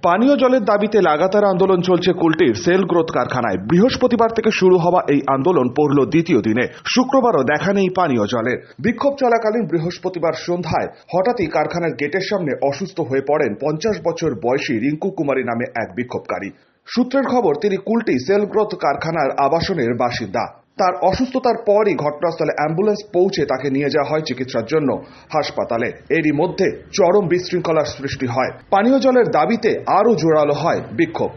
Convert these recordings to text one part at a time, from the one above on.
পানীয় জলের দাবিতে লাগাতার আন্দোলন চলছে কুলটির সেল গ্রোথ কারখানায়। বৃহস্পতিবার থেকে শুরু হওয়া এই আন্দোলন পড়ল দ্বিতীয় দিনে। শুক্রবারও দেখা নেই পানীয় জলের। বিক্ষোভ চলাকালীন বৃহস্পতিবার সন্ধ্যায় হঠাৎই কারখানার গেটের সামনে অসুস্থ হয়ে পড়েন 50 বছর বয়সী রিঙ্কু কুমারী নামে এক বিক্ষোভকারী। সূত্রের খবর, তিনি কুলটি সেল গ্রোথ কারখানার আবাসনের বাসিন্দা। তার অসুস্থতার পরই ঘটনাস্থলে অ্যাম্বুলেন্স পৌঁছে তাকে নিয়ে যাওয়া হয় চিকিৎসার জন্য হাসপাতালে। এরই মধ্যে চরম বিশৃঙ্খলার সৃষ্টি হয়। পানীয় জলের দাবিতে আরও জোরালো হয় বিক্ষোভ।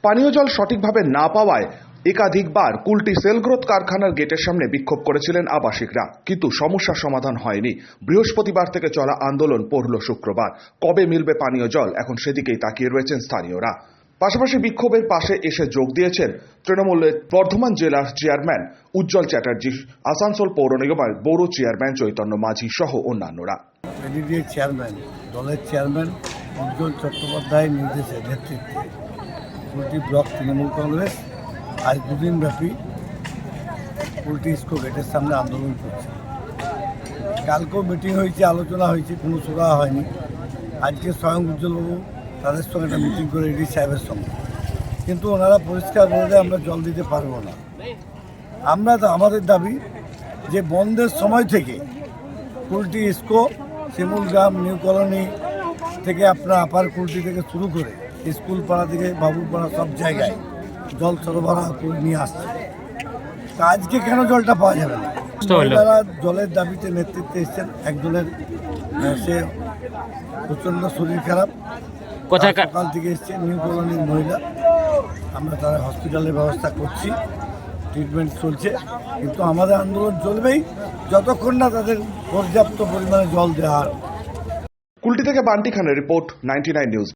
পানীয় জল সঠিকভাবে না পাওয়ায় একাধিকবার কুলটি সেল গ্রোথ কারখানার গেটের সামনে বিক্ষোভ করেছিলেন আবাসিকরা, কিন্তু সমস্যার সমাধান হয়নি। বৃহস্পতিবার থেকে চলা আন্দোলন পড়ল শুক্রবার। কবে মিলবে পানীয় জল, এখন সেদিকেই তাকিয়ে রয়েছেন স্থানীয়রা। পাশাপাশি বিক্ষোভের পাশে এসে যোগ দিয়েছেন তৃণমূলের বর্ধমান জেলার চেয়ারম্যান উজ্জ্বল চ্যাটার্জি, আসানসোল পৌর নিগমের পৌর চেয়ারম্যান চৈতন্য মাঝি সহ অন্যান্যরা। চেয়ারম্যান দলের চেয়ারম্যান উজ্জ্বল চট্টোপাধ্যায়ের নির্দেশে নেতৃত্বে কুলটি ব্লক তৃণমূল কংগ্রেস আজ দুদিন ব্যাপী কুলটি ইস্কো গেটের সামনে আন্দোলন করছে। কালকেও মিটিং হয়েছে, আলোচনা হয়েছে, কোনো সুরাহা হয়নি। আজকে স্বয়ং উজ্জ্বলবাবু তাদের সঙ্গে একটা মিটিং করে এডি সাহেবের সঙ্গে, কিন্তু ওনারা পরিষ্কার বলে দেয় আমরা জল দিতে পারবো না। আমাদের দাবি যে বন্ধের সময় থেকে কুলটি ইস্কো শিমুলগ্রাম নিউ কলোনি থেকে আপনার আপার কুলটি থেকে শুরু করে স্কুল পাড়া থেকে বাবুপাড়া সব জায়গায় জল সরবরাহ করে নিয়ে আসছে। তা আজকে কেন জলটা পাওয়া যাবে না? মহিলারা জলের দাবিতে নেতৃত্বে এসছেন। একজনের সে প্রচণ্ড শরীর খারাপ, সকাল থেকে এসছে, নিউ কলোনির মহিলা। আমরা তারা হসপিটালের ব্যবস্থা করছি, ট্রিটমেন্ট চলছে, কিন্তু আমাদের আন্দোলন চলবেই যতক্ষণ না তাদের পর্যাপ্ত পরিমাণে জল দেওয়া হয়। কুলটি থেকে বান্টি খানের রিপোর্ট, 99 নিউজ।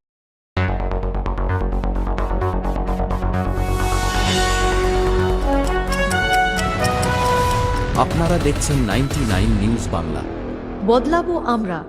আপনারা দেখছেন 99 নিউজ বাংলা। বদলাবো আমরা।